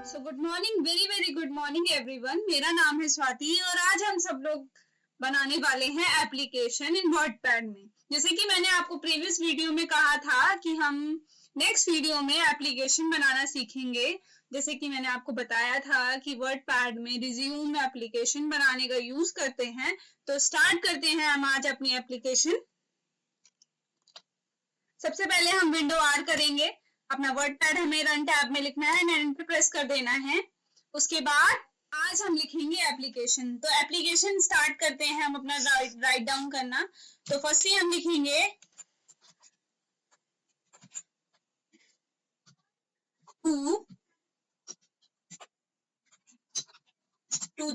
So good morning, very very good morning everyone. मेरा नाम है स्वाति और आज हम सब लोग बनाने वाले हैं एप्लीकेशन इन वर्डपैड में। जैसे कि मैंने आपको प्रीवियस वीडियो में कहा था कि हम नेक्स्ट वीडियो में एप्लीकेशन बनाना सीखेंगे। जैसे कि मैंने आपको बताया था कि वर्डपैड में रिज्यूम एप्लीकेशन बनाने का यूज करते हैं। तो स्टार्ट करते हैं हम आज अपनी एप्लीकेशन। सबसे पहले हम विंडो आर करेंगे। अपना वर्डपैड हमें रन टैब में लिखना है, एंटर प्रेस कर देना है। उसके बाद आज हम लिखेंगे एप्लीकेशन। तो एप्लीकेशन स्टार्ट करते हैं हम अपना राइट डाउन करना। तो फर्स्टली हम लिखेंगे टू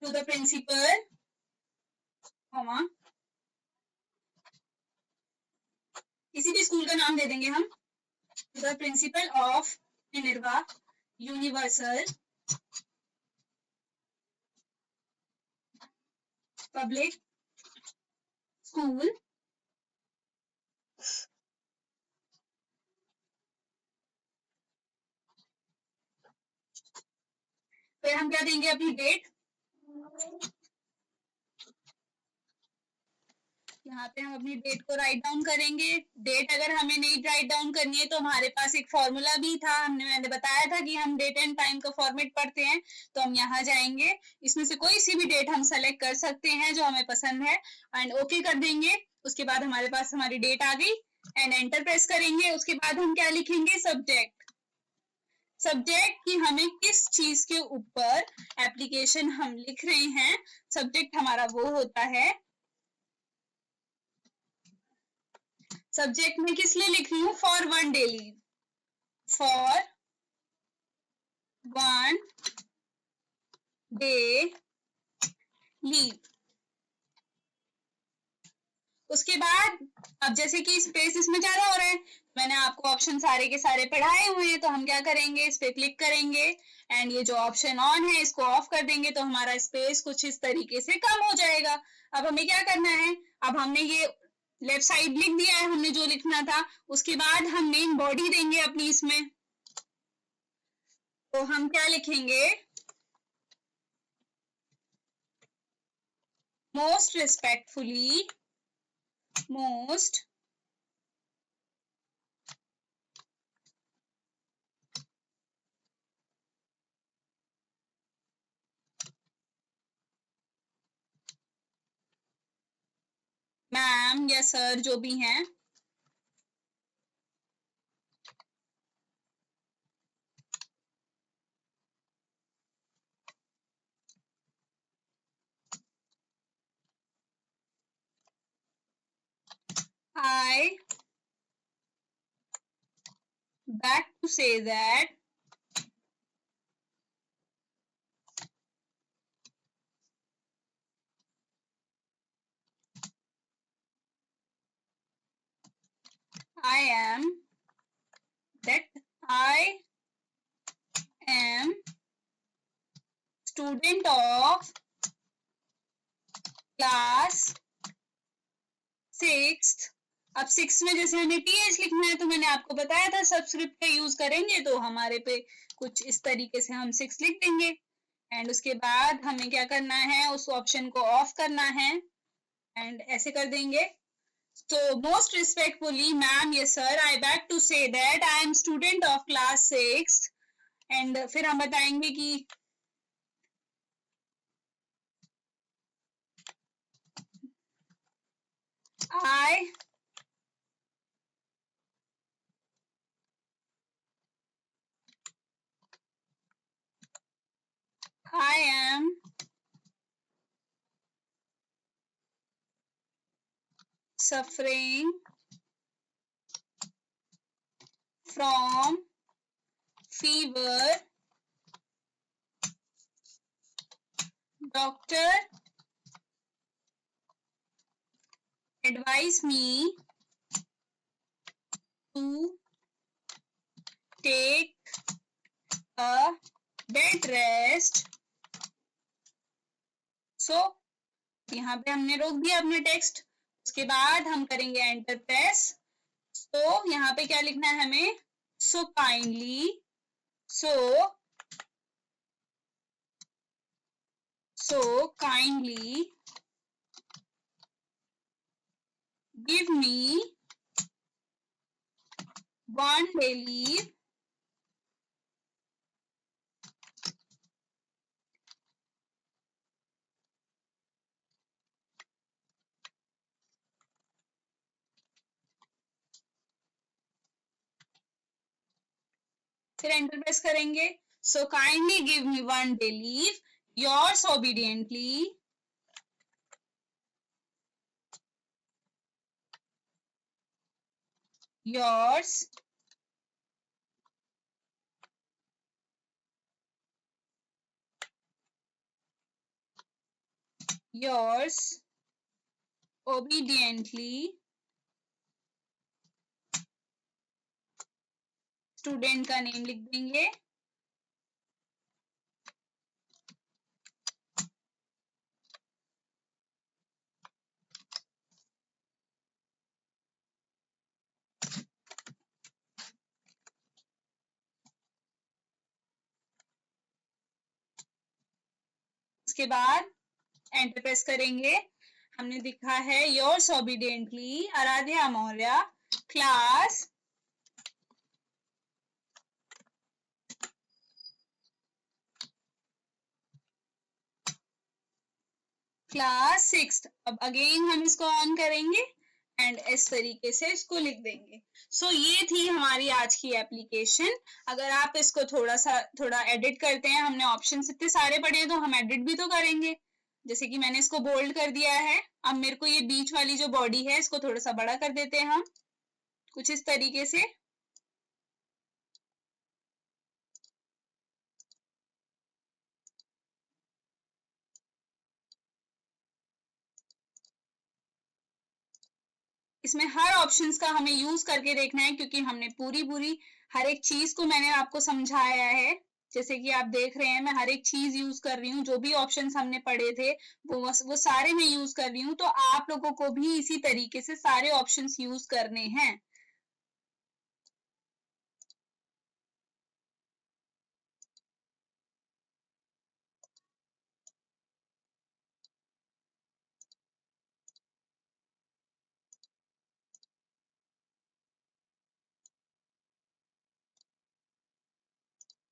द प्रिंसिपल, किसी भी स्कूल का नाम दे देंगे हम, the principle of Minerva universal public school. फिर हम क्या देंगे, अपनी डेट। यहाँ पे हम अपनी डेट को राइट डाउन करेंगे। डेट अगर हमें नहीं राइट डाउन करनी है तो हमारे पास एक फॉर्मूला भी था, मैंने बताया था कि हम डेट एंड टाइम का फॉर्मेट पढ़ते हैं। तो हम यहाँ जाएंगे, इसमें से कोई सी भी डेट हम सेलेक्ट कर सकते हैं जो हमें पसंद है एंड ओके कर देंगे। उसके बाद हमारे पास हमारी डेट आ गई एंड एंटर प्रेस करेंगे। उसके बाद हम क्या लिखेंगे, सब्जेक्ट कि हमें किस चीज के ऊपर एप्लीकेशन हम लिख रहे हैं। सब्जेक्ट हमारा वो होता है, सब्जेक्ट में किस लिए लिख रही हूँ, for one day leave, for one day leave. उसके बाद अब जैसे कि स्पेस इसमें ज्यादा हो रहा है, मैंने आपको ऑप्शन सारे के सारे पढ़ाए हुए हैं, तो हम क्या करेंगे, इस पे क्लिक करेंगे एंड ये जो ऑप्शन ऑन है इसको ऑफ कर देंगे। तो हमारा स्पेस कुछ इस तरीके से कम हो जाएगा। अब हमें क्या करना है, अब हमने ये लेफ्ट साइड लिख दिया है हमने जो लिखना था। उसके बाद हम मेन बॉडी देंगे अपनी इसमें। तो हम क्या लिखेंगे, मोस्ट रिस्पेक्टफुली, मोस्ट मैम या सर जो भी हैं, I beg to say that I am student of class 6th। अब 6 में जैसे हमें TH लिखना है तो मैंने आपको बताया था सबस्क्रिप्ट का यूज करेंगे तो हमारे पे कुछ इस तरीके से हम 6 लिख देंगे एंड उसके बाद हमें क्या करना है, उस ऑप्शन को ऑफ करना है एंड ऐसे कर देंगे। तो most respectfully ma'am yes sir, I beg to say that I am student of class 6 and फिर हम बताएंगे कि I am suffering from fever. Doctor advise me to take a bed rest. So यहाँ पे हमने रोक दिया अपना टेक्स्ट। उसके बाद हम करेंगे एंटर प्रेस। तो यहाँ पे क्या लिखना है हमें, so kindly give me 1 day leave फिर एंटर प्रेस करेंगे. So kindly give me 1 day leave. Yours obediently, yours obediently, student का नेम लिख देंगे. उसके बाद एंटर प्रेस करेंगे. हमने लिखा है yours obediently Aaradhya Maurya, class class 6. अब अगेन हम इसको ऑन करेंगे एंड इस तरीके से इसको लिख देंगे. सो ये थी हमारी आज की एप्लीकेशन. अगर आप इसको थोड़ा एडिट करते हैं, हमने ऑप्शंस इतने सारे पढ़े हैं तो हम एडिट भी तो करेंगे. जैसे कि मैंने इसको बोल्ड कर दिया है. अब मेरे को ये बीच वाली जो बॉडी है इसको थोड़ा सा बड़ा कर देते हैं हम, कुछ इस तरीके से. इसमें हर ऑप्शंस का हमें यूज करके देखना है, क्योंकि हमने पूरी हर एक चीज को मैंने आपको समझाया है. जैसे कि आप देख रहे हैं मैं हर एक चीज यूज कर रही हूँ. जो भी ऑप्शंस हमने पढ़े थे वो सारे मैं यूज कर रही हूँ. तो आप लोगों को भी इसी तरीके से सारे ऑप्शंस यूज करने हैं.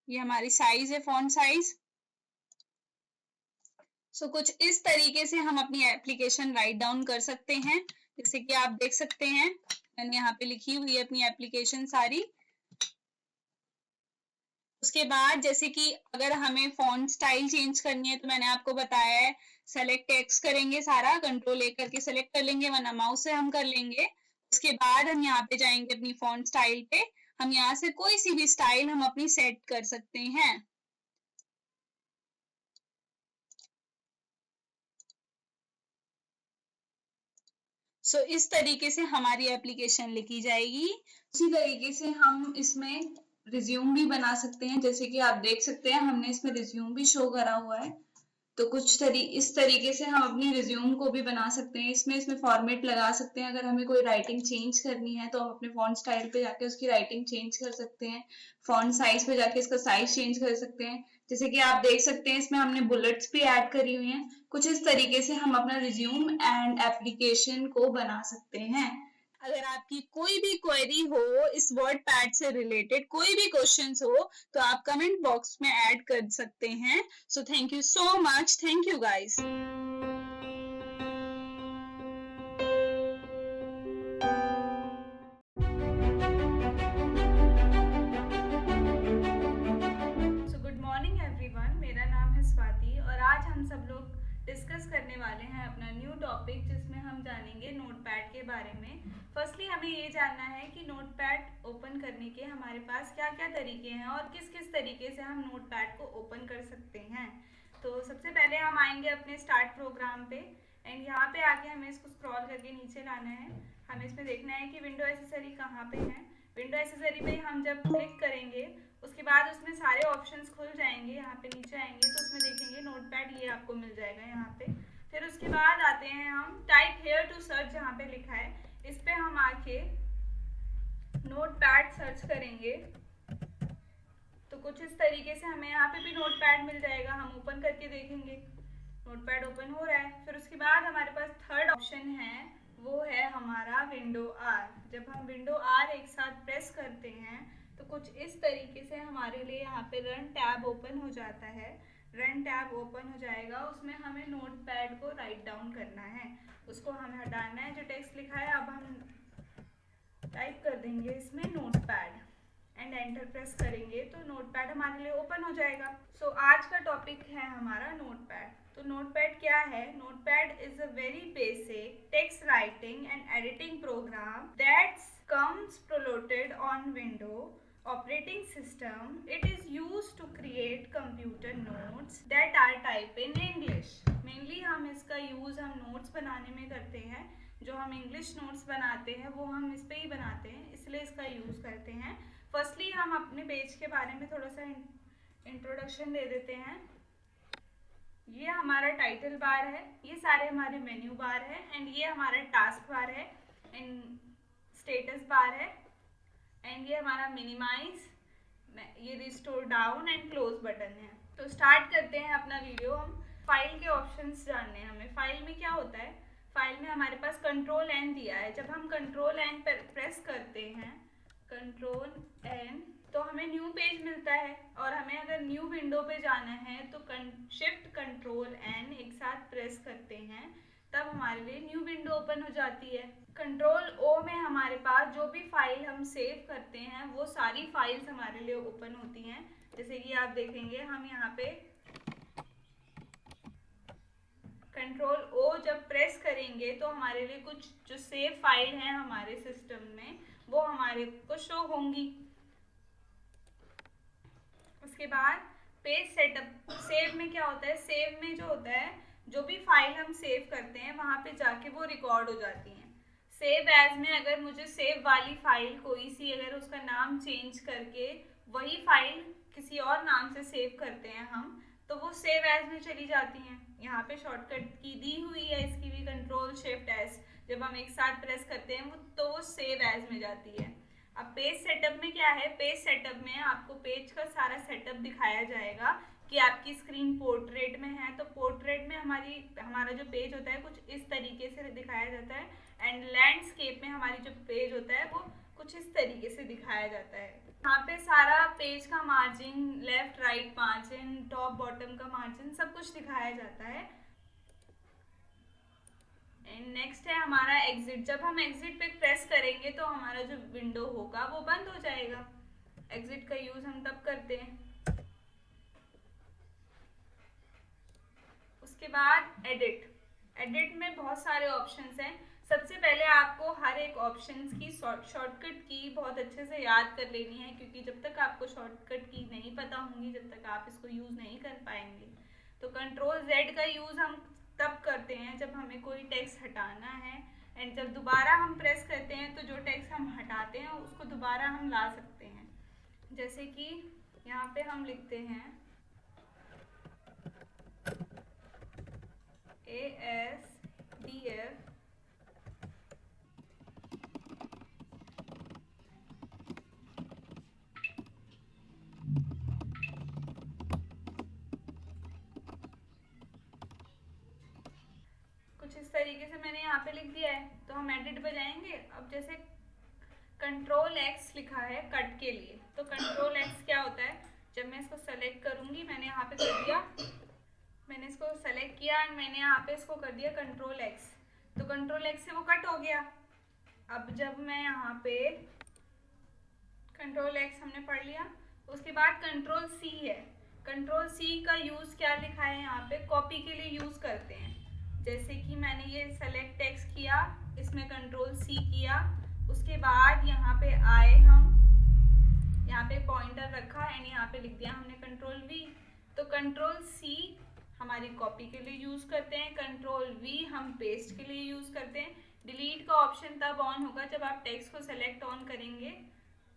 ये हमारी साइज है, फॉन्ट साइज. सो कुछ इस तरीके से हम अपनी एप्लीकेशन राइट डाउन कर सकते हैं. जैसे कि आप देख सकते हैं मैंने यहाँ पे लिखी हुई है अपनी एप्लीकेशन सारी. उसके बाद जैसे कि अगर हमें फॉन्ट स्टाइल चेंज करनी है तो मैंने आपको बताया है, सेलेक्ट टेक्स्ट करेंगे, सारा कंट्रोल ए करके सेलेक्ट कर लेंगे, वरना माउस से हम कर लेंगे. उसके बाद हम यहाँ पे जाएंगे अपनी फॉन्ट स्टाइल पे. हम यहाँ से कोई सी भी स्टाइल हम अपनी सेट कर सकते हैं. सो इस तरीके से हमारी एप्लीकेशन लिखी जाएगी. उसी तरीके से हम इसमें रिज्यूम भी बना सकते हैं. जैसे कि आप देख सकते हैं हमने इसमें रिज्यूम भी शो करा हुआ है. तो इस तरीके से हम अपनी रिज्यूम को भी बना सकते हैं. इसमें फॉर्मेट लगा सकते हैं. अगर हमें कोई राइटिंग चेंज करनी है तो हम अपने फॉन्ट स्टाइल पे जाके उसकी राइटिंग चेंज कर सकते हैं. फॉन्ट साइज पे जाके इसका साइज चेंज कर सकते हैं. जैसे कि आप देख सकते हैं इसमें हमने बुलेट्स भी ऐड करी हुई हैं. कुछ इस तरीके से हम अपना रिज्यूम एंड एप्लीकेशन को बना सकते हैं. अगर आपकी कोई भी क्वेरी हो इस वर्ड पैड से रिलेटेड, कोई भी क्वेश्चंस हो, तो आप कमेंट बॉक्स में ऐड कर सकते हैं. So thank you so much. Thank you guys. Good morning everyone, मेरा नाम है स्वाति और आज हम सब लोग डिस्कस करने वाले हैं अपना न्यू टॉपिक, जिसमें हम जानेंगे नोटपैड के बारे में. फर्स्टली हमें ये जानना है कि नोटपैड ओपन करने के हमारे पास क्या क्या तरीके हैं और किस किस तरीके से हम नोटपैड को ओपन कर सकते हैं. तो सबसे पहले हम आएंगे अपने स्टार्ट प्रोग्राम पे एंड यहाँ पे आके हमें इसको स्क्रॉल करके नीचे लाना है. हमें इसमें देखना है कि विंडो एसेसरी कहाँ पे है. विंडो एसेसरी पे हम जब क्लिक करेंगे उसके बाद उसमें सारे ऑप्शंस खुल जाएंगे. यहाँ पे नीचे आएंगे तो उसमें देखेंगे नोटपैड, ये आपको मिल जाएगा यहाँ पे. फिर उसके बाद आते हैं हम टाइप हेयर टू सर्च, जहाँ पे लिखा है इस पे हम आके नोटपैड सर्च करेंगे. तो कुछ इस तरीके से हमें यहाँ पे भी नोटपैड मिल जाएगा। हम ओपन करके देखेंगे, नोटपैड ओपन हो रहा है। फिर उसके बाद हमारे पास थर्ड ऑप्शन है, वो है हमारा विंडो आर। जब हम विंडो आर एक साथ प्रेस करते हैं तो कुछ इस तरीके से हमारे लिए यहाँ पे रन टैब ओपन हो जाता है। रन टैब ओपन हो जाएगा, उसमें हमें नोटपैड को राइट डाउन करना है, उसको हमें हटाना है जो टेक्स्ट लिखा है। अब हम टाइप कर देंगे इसमें नोटपैड एंड एंटर प्रेस करेंगे तो नोटपैड हमारे लिए ओपन हो जाएगा। सो आज का टॉपिक है हमारा नोटपैड। तो नोटपैड क्या है? Notepad is a very basic text writing and editing programme that comes preloaded on window operating system. It is used to create computer notes that are typed in English. Mainly हम इसका use हम notes बनाने में करते हैं। जो हम English notes बनाते हैं वो हम इस पे ही बनाते हैं, इसलिए इसका यूज करते हैं। फर्स्टली हम अपने पेज के बारे में थोड़ा सा इंट्रोडक्शन दे देते हैं। ये हमारा टाइटल बार है, ये सारे हमारे मेन्यू बार है, एंड ये हमारा टास्क बार है, एंड स्टेटस बार है, एंड ये हमारा मिनिमाइज, ये restore down and close button है। तो स्टार्ट करते हैं अपना वीडियो। हम फाइल के ऑप्शंस जानने हैं हमें। फाइल में क्या होता है? फाइल में हमारे पास कंट्रोल एन दिया है। जब हम कंट्रोल एन पर प्रेस करते हैं, कंट्रोल एन, तो हमें न्यू पेज मिलता है। और हमें अगर न्यू विंडो पे जाना है तो शिफ्ट कंट्रोल एन एक साथ प्रेस करते हैं, तब हमारे लिए न्यू विंडो ओपन हो जाती है। कंट्रोल ओ में हमारे पास जो भी फाइल हम सेव करते हैं वो सारी फाइल्स हमारे लिए ओपन होती हैं। जैसे कि आप देखेंगे, हम यहाँ पे कंट्रोल ओ जब प्रेस करेंगे तो हमारे लिए कुछ जो सेव फाइल हैं हमारे सिस्टम में वो हमारे को शो होंगी। उसके बाद पेज सेटअप। सेव में क्या होता है? सेव में जो होता है, जो भी फाइल हम सेव करते हैं वहाँ पे जाके वो रिकॉर्ड हो जाती हैं। सेव एज में अगर मुझे सेव वाली फाइल कोई सी, अगर उसका नाम चेंज करके वही फाइल किसी और नाम से सेव करते हैं हम, तो वो सेव एज में चली जाती हैं। यहाँ पे शॉर्टकट की दी हुई है इसकी भी, कंट्रोल शिफ्ट एस। जब हम एक साथ प्रेस करते हैं तो वो सेव एज में जाती है। अब पेज सेटअप में क्या है? पेज सेटअप में आपको पेज का सारा सेटअप दिखाया जाएगा कि आपकी स्क्रीन पोर्ट्रेट में है, तो पोर्ट्रेट में हमारा जो पेज होता है कुछ इस तरीके से दिखाया जाता है, एंड लैंडस्केप में हमारी जो पेज होता है वो कुछ इस तरीके से दिखाया जाता है। यहाँ पे सारा पेज का margin, left right margin, top bottom का मार्जिन, सब कुछ दिखाया जाता है। नेक्स्ट है हमारा एग्जिट। जब हम एग्जिट पे प्रेस करेंगे तो हमारा जो विंडो होगा वो बंद हो जाएगा। एग्जिट का यूज हम तब करते हैं। उसके बाद एडिट। एडिट में बहुत सारे ऑप्शंस हैं। सबसे पहले आपको हर एक ऑप्शंस की शॉर्टकट की बहुत अच्छे से याद कर लेनी है, क्योंकि जब तक आपको शॉर्टकट की नहीं पता होंगी जब तक आप इसको यूज नहीं कर पाएंगे। तो कंट्रोल जेड का यूज हम तब करते हैं जब हमें कोई टेक्स्ट हटाना है, एंड जब दोबारा हम प्रेस करते हैं तो जो टेक्स्ट हम हटाते हैं उसको दोबारा हम ला सकते हैं। जैसे कि यहाँ पे हम लिखते हैं ASDF कुछ इस तरीके से मैंने यहाँ पे लिख दिया है। तो हम एडिट पे जाएंगे। अब जैसे कंट्रोल एक्स लिखा है कट के लिए, तो कंट्रोल एक्स क्या होता है? जब मैं इसको सेलेक्ट करूंगी, मैंने यहाँ पे कर दिया, मैंने इसको सेलेक्ट किया एंड मैंने यहाँ पे इसको कर दिया कंट्रोल एक्स, तो कंट्रोल एक्स से वो कट हो गया। अब जब मैं यहाँ पे कंट्रोल एक्स हमने पढ़ लिया, उसके बाद कंट्रोल सी है। कंट्रोल सी का यूज क्या लिखा है यहाँ पे? कॉपी के लिए यूज करते हैं। जैसे कि मैंने ये सेलेक्ट टेक्स्ट किया, इसमें कंट्रोल सी किया, उसके बाद यहाँ पे आए, हम यहाँ पे पॉइंटर रखा एंड यहाँ पे लिख दिया हमने कंट्रोल वी। तो कंट्रोल सी हमारी कॉपी के लिए यूज करते हैं, कंट्रोल वी हम पेस्ट के लिए यूज करते हैं। डिलीट का ऑप्शन तब ऑन होगा जब आप टेक्स्ट को सेलेक्ट ऑन करेंगे,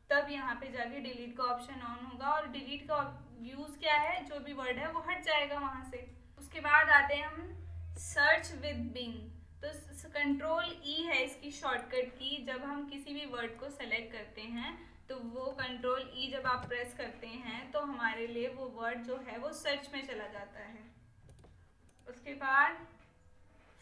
तब यहाँ पे जाके डिलीट का ऑप्शन ऑन होगा। और डिलीट का यूज क्या है? जो भी वर्ड है वो हट जाएगा वहां से। उसके बाद आते हैं हम सर्च विद बिंग। तो कंट्रोल ई है इसकी शॉर्टकट की। जब हम किसी भी वर्ड को सेलेक्ट करते हैं तो वो कंट्रोल ई जब आप प्रेस करते हैं तो हमारे लिए वो वर्ड जो है वो सर्च में चला जाता है। उसके बाद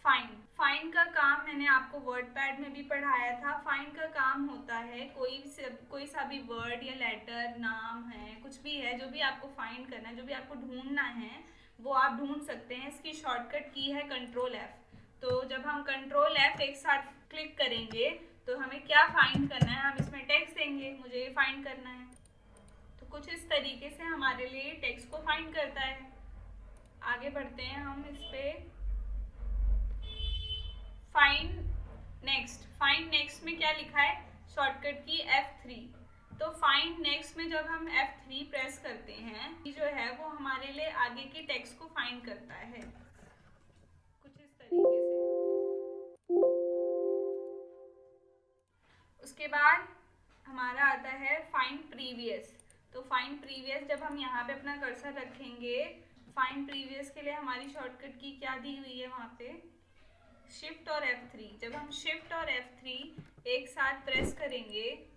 फाइंड का काम मैंने आपको वर्डपैड में भी पढ़ाया था। फाइंड का काम होता है कोई सा भी वर्ड या लेटर, नाम है, कुछ भी है जो भी आपको फाइंड करना है, जो भी आपको ढूंढना है वो आप ढूंढ सकते हैं। इसकी शॉर्टकट की है कंट्रोल एफ। तो जब हम कंट्रोल एफ एक साथ क्लिक करेंगे तो हमें क्या फाइंड करना है, हम इसमें टेक्स्ट देंगे, मुझे ये फाइंड करना है। तो कुछ इस तरीके से हमारे लिए टेक्स्ट को फाइंड करता है। आगे बढ़ते हैं हम इस पे। फाइंड नेक्स्ट में क्या लिखा है, शॉर्टकट की F3। तो फाइंड नेक्स्ट में जब हम F3 प्रेस करते हैं जो है वो हमारे लिए आगे के टेक्स्ट को फाइंड करता है कुछ इस तरीके से। उसके बाद हमारा आता है फाइंड प्रीवियस। तो फाइंड प्रीवियस जब हम यहाँ पे अपना कर्सर रखेंगे, फाइंड प्रीवियस के लिए हमारी शॉर्टकट की क्या दी हुई है वहाँ पे, शिफ्ट और F3। जब हम शिफ्ट और F3 एक साथ प्रेस करेंगे,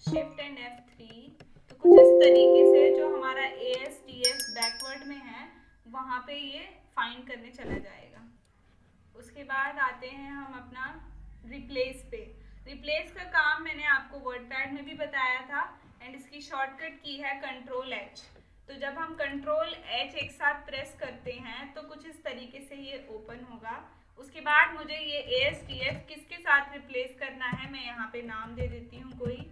शिफ्ट एंड F3, तो कुछ इस तरीके से जो हमारा ASDF बैकवर्ड में है वहाँ पे ये फाइंड करने चला जाएगा। उसके बाद आते हैं हम अपना रिप्लेस पे। रिप्लेस का काम मैंने आपको वर्डपैड में भी बताया था एंड इसकी शॉर्टकट की है कंट्रोल H। तो जब हम कंट्रोल H एक साथ प्रेस करते हैं तो कुछ इस तरीके से ये ओपन होगा। उसके बाद मुझे ये ASDF किसके साथ रिप्लेस करना है, मैं यहाँ पे नाम दे देती हूँ, कोई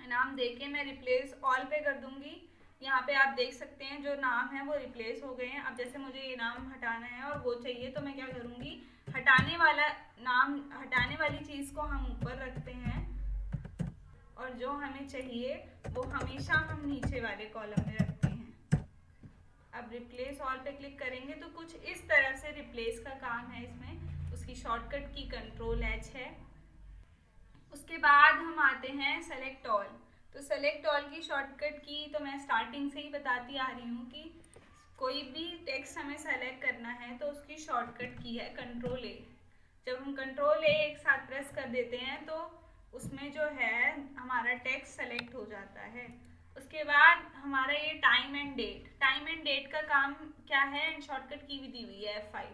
नाम देके मैं रिप्लेस ऑल पे कर दूंगी। यहाँ पे आप देख सकते हैं जो नाम है वो रिप्लेस हो गए हैं। अब जैसे मुझे ये नाम हटाना है और वो चाहिए तो मैं क्या करूँगी, हटाने वाली चीज़ को हम ऊपर रखते हैं और जो हमें चाहिए वो हमेशा हम नीचे वाले कॉलम में रखते हैं। अब रिप्लेस ऑल पे क्लिक करेंगे तो कुछ इस तरह से रिप्लेस का काम है इसमें। उसकी शॉर्टकट की कंट्रोल H है। उसके बाद हम आते हैं सेलेक्ट ऑल। तो सेलेक्ट ऑल की शॉर्टकट की तो मैं स्टार्टिंग से ही बताती आ रही हूँ कि कोई भी टेक्स्ट हमें सेलेक्ट करना है तो उसकी शॉर्टकट की है कंट्रोल A। जब हम कंट्रोल A एक साथ प्रेस कर देते हैं तो उसमें जो है हमारा टेक्स्ट सेलेक्ट हो जाता है। उसके बाद हमारा ये टाइम एंड डेट का काम क्या है, शॉर्टकट की भी दी हुई है F5।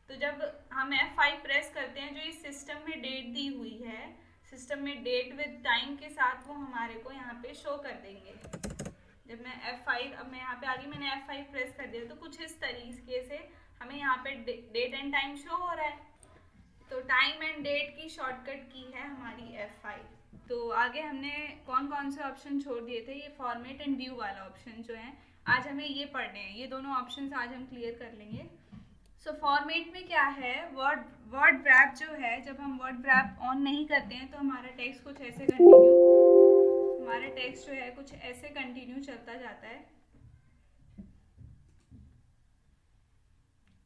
तो जब हम F5 प्रेस करते हैं, जो इस सिस्टम में डेट दी हुई है, सिस्टम में डेट विद टाइम के साथ वो हमारे को यहाँ पे शो कर देंगे। जब मैं F5, अब मैं यहाँ पे आ गई, मैंने F5 प्रेस कर दिया तो कुछ इस तरीके से हमें यहाँ पे डेट एंड टाइम शो हो रहा है। तो टाइम एंड डेट की शॉर्टकट की है हमारी F5। तो आगे हमने कौन कौन से ऑप्शन छोड़ दिए थे, ये फॉर्मेट एंड व्यू वाला ऑप्शन जो है आज हमें ये पढ़ने हैं। ये दोनों ऑप्शन आज हम क्लियर कर लेंगे। सो फॉर्मेट में क्या है, वर्ड व्रैप जो है, जब हम वर्ड व्रैप ऑन नहीं करते हैं तो हमारा टेक्स्ट जो है कुछ ऐसे कंटिन्यू चलता जाता है।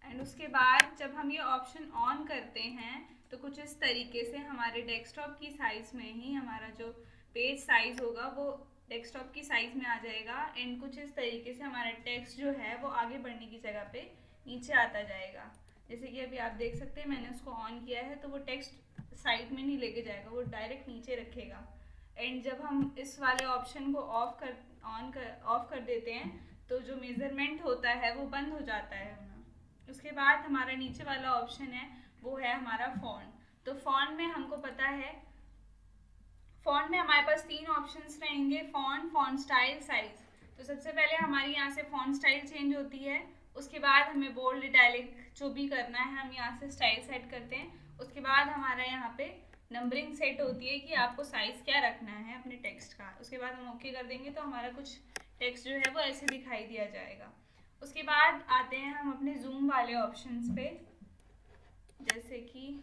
एंड उसके बाद जब हम ये ऑप्शन ऑन करते हैं तो कुछ इस तरीके से हमारे डेस्कटॉप की साइज में ही हमारा जो पेज साइज होगा वो डेस्कटॉप की साइज में आ जाएगा। एंड कुछ इस तरीके से हमारा टेक्स्ट जो है वो आगे बढ़ने की जगह पे नीचे आता जाएगा। जैसे कि अभी आप देख सकते हैं मैंने उसको ऑन किया है तो वो टेक्स्ट साइड में नहीं लेके जाएगा, वो डायरेक्ट नीचे रखेगा। एंड जब हम इस वाले ऑप्शन को ऑफ कर देते हैं तो जो मेजरमेंट होता है वो बंद हो जाता है। उसके बाद हमारा नीचे वाला ऑप्शन है वो है हमारा फॉन्ट। तो फॉन्ट में हमको पता है, फॉन्ट में हमारे पास 3 ऑप्शंस रहेंगे, फॉन्ट स्टाइल, साइज। तो सबसे पहले हमारी यहाँ से फॉन्ट स्टाइल चेंज होती है। उसके बाद हमें बोल्ड, इटैलिक जो भी करना है हम यहाँ से स्टाइल सेट करते हैं। उसके बाद हमारा यहाँ पे नंबरिंग सेट होती है कि आपको साइज क्या रखना है अपने टेक्स्ट का। उसके बाद हम ओके कर देंगे तो हमारा कुछ टेक्स्ट जो है वो ऐसे दिखाई दिया जाएगा। उसके बाद आते हैं हम अपने जूम वाले ऑप्शंस पे, जैसे कि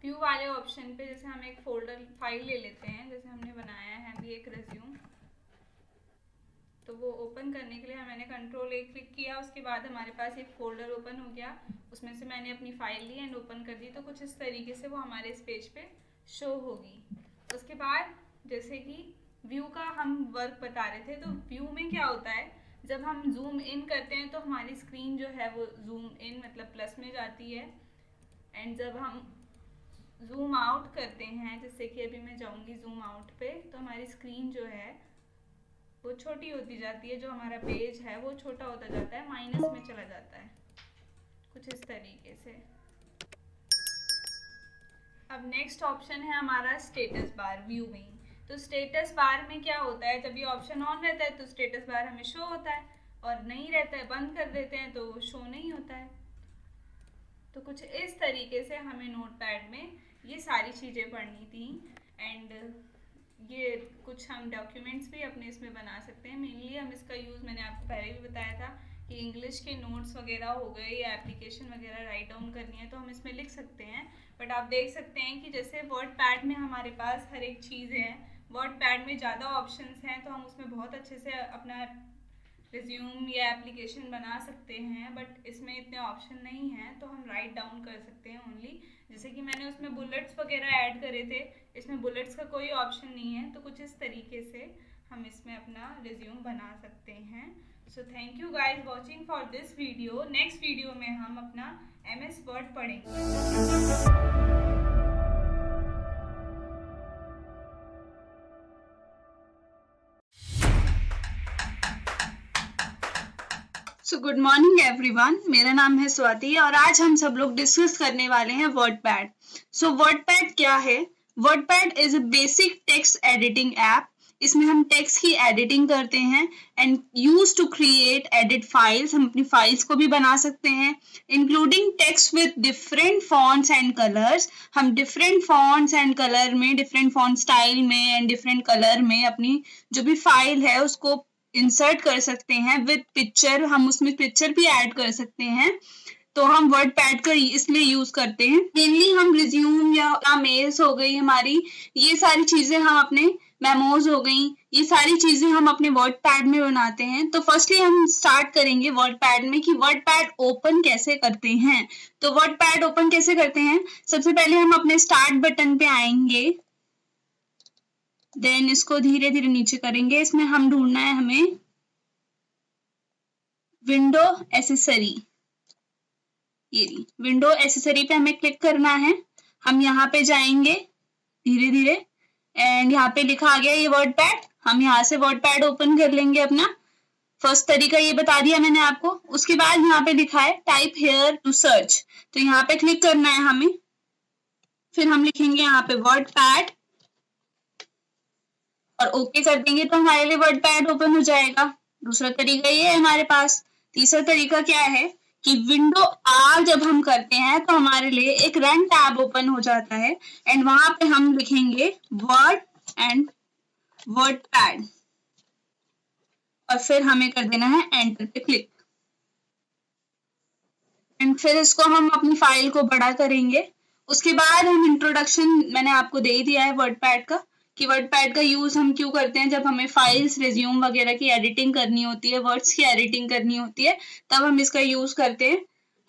व्यू वाले ऑप्शन पे। जैसे हम एक फोल्डर फाइल ले लेते हैं, जैसे हमने बनाया है अभी एक रिज्यूम, तो वो ओपन करने के लिए मैंने कंट्रोल A क्लिक किया। उसके बाद हमारे पास एक फोल्डर ओपन हो गया, उसमें से मैंने अपनी फाइल ली एंड ओपन कर दी। तो कुछ इस तरीके से वो हमारे इस पेज पे शो होगी। उसके बाद जैसे कि व्यू का हम वर्क बता रहे थे, तो व्यू में क्या होता है, जब हम जूम इन करते हैं तो हमारी स्क्रीन जो है वो जूम इन मतलब प्लस में जाती है, एंड जब हम जूम आउट करते हैं, जैसे कि अभी मैं जाऊंगी जूम आउट पे, तो हमारी स्क्रीन जो है वो छोटी होती जाती है, जो हमारा पेज है वो छोटा होता जाता है, माइनस में चला जाता है, कुछ इस तरीके से। अब नेक्स्ट ऑप्शन है हमारा स्टेटस बार व्यूइंग। तो स्टेटस बार में क्या होता है, जब ये ऑप्शन ऑन रहता है तो स्टेटस बार हमें शो होता है, और नहीं रहता है, बंद कर देते हैं तो शो नहीं होता है। तो कुछ इस तरीके से हमें नोटपैड में ये सारी चीज़ें पढ़नी थी, एंड ये कुछ हम डॉक्यूमेंट्स भी अपने इसमें बना सकते हैं। मेनली हम इसका यूज़, मैंने आपको पहले भी बताया था कि इंग्लिश के नोट्स वगैरह हो गए या एप्लीकेशन वगैरह राइट डाउन करनी है तो हम इसमें लिख सकते हैं। बट आप देख सकते हैं कि जैसे वर्ड पैड में हमारे पास हर एक चीज़ है, वर्ड पैड में ज़्यादा ऑप्शंस हैं, तो हम उसमें बहुत अच्छे से अपना रिज्यूम या एप्लीकेशन बना सकते हैं। बट इसमें इतने ऑप्शन नहीं हैं, तो हम राइट डाउन कर सकते हैं ओनली। जैसे कि मैंने उसमें बुलेट्स वगैरह ऐड करे थे, इसमें बुलेट्स का कोई ऑप्शन नहीं है, तो कुछ इस तरीके से हम इसमें अपना रिज्यूम बना सकते हैं। So thank you guys watching for this video. Next video में हम अपना MS वर्ड पढ़ेंगे। सो गुड मॉर्निंग एवरीवन, मेरा नाम है स्वाति और आज हम सब लोग डिस्कस करने वाले हैं वर्डपैड। सो वर्डपैड क्या है? WordPad is a basic text editing app. इसमें हम टेक्स्ट की एडिटिंग करते हैं and use to create edit files. हम अपनी फाइल्स को भी बना सकते हैं, including text with different fonts and colours. हम डिफरेंट फॉन्ट्स एंड कलर में, डिफरेंट फॉन्ट स्टाइल में एंड डिफरेंट कलर में अपनी जो भी फाइल है उसको इंसर्ट कर सकते हैं विद पिक्चर। हम उसमें पिक्चर भी ऐड कर सकते हैं। तो हम वर्डपैड का इसलिए यूज करते हैं। मेनली हम रिज्यूम या मेल्स हो गई हमारी, ये सारी चीजें हम अपने मेमोज हो गई, ये सारी चीजें हम अपने वर्डपैड में बनाते हैं। तो फर्स्टली हम स्टार्ट करेंगे वर्डपैड में कि वर्डपैड ओपन कैसे करते हैं। तो वर्डपैड ओपन कैसे करते हैं, सबसे पहले हम अपने स्टार्ट बटन पे आएंगे, देन इसको धीरे धीरे नीचे करेंगे। इसमें हम ढूंढना है हमें विंडो एसेसरी। ये विंडो एसेसरी पे हमें क्लिक करना है। हम यहाँ पे जाएंगे धीरे धीरे एंड यहाँ पे लिखा आ गया ये वर्डपैड। हम यहाँ से वर्डपैड ओपन कर लेंगे अपना। फर्स्ट तरीका ये बता दिया मैंने आपको। उसके बाद यहाँ पे लिखा है टाइप हेयर टू सर्च, तो यहाँ पे क्लिक करना है हमें। फिर हम लिखेंगे यहाँ पे वर्डपैड और ओके कर देंगे तो हमारे लिए वर्डपैड ओपन हो जाएगा। दूसरा तरीका ये है हमारे पास। तीसरा तरीका क्या है कि विंडो R जब हम करते हैं तो हमारे लिए एक रन टैब ओपन हो जाता है एंड वहां पे हम लिखेंगे वर्ड एंड वर्डपैड और फिर हमें कर देना है एंटर पे क्लिक। एंड फिर इसको हम अपनी फाइल को बड़ा करेंगे। उसके बाद हम इंट्रोडक्शन मैंने आपको दे दिया है वर्डपैड का, कि वर्डपैड का यूज हम क्यों करते हैं। जब हमें फाइल्स, रिज्यूम वगैरह की एडिटिंग करनी होती है, वर्ड्स की एडिटिंग करनी होती है, तब हम इसका यूज करते हैं।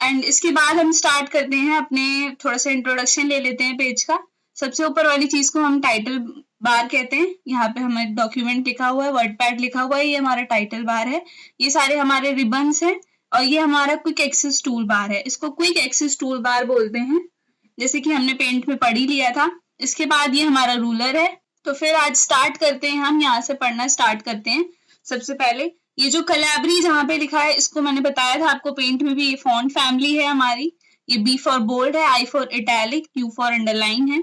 एंड इसके बाद हम स्टार्ट करते हैं अपने, थोड़ा सा इंट्रोडक्शन ले लेते हैं पेज का। सबसे ऊपर वाली चीज को हम टाइटल बार कहते हैं। यहाँ पे हमें डॉक्यूमेंट लिखा हुआ है, वर्डपैड लिखा हुआ है, ये हमारा टाइटल बार है। ये सारे हमारे रिबन्स हैं और ये हमारा क्विक एक्सेस टूल बार है। इसको क्विक एक्सेस टूल बार बोलते हैं, जैसे कि हमने पेंट में पढ़ ही लिया था। इसके बाद ये हमारा रूलर है। तो फिर आज स्टार्ट करते हैं, हम यहाँ से पढ़ना स्टार्ट करते हैं। सबसे पहले ये जो कलैबरी जहाँ पे लिखा है, इसको मैंने बताया था आपको पेंट में भी, ये फॉन्ट फैमिली है हमारी। ये B फॉर बोल्ड है, I for italic, Q for underline है,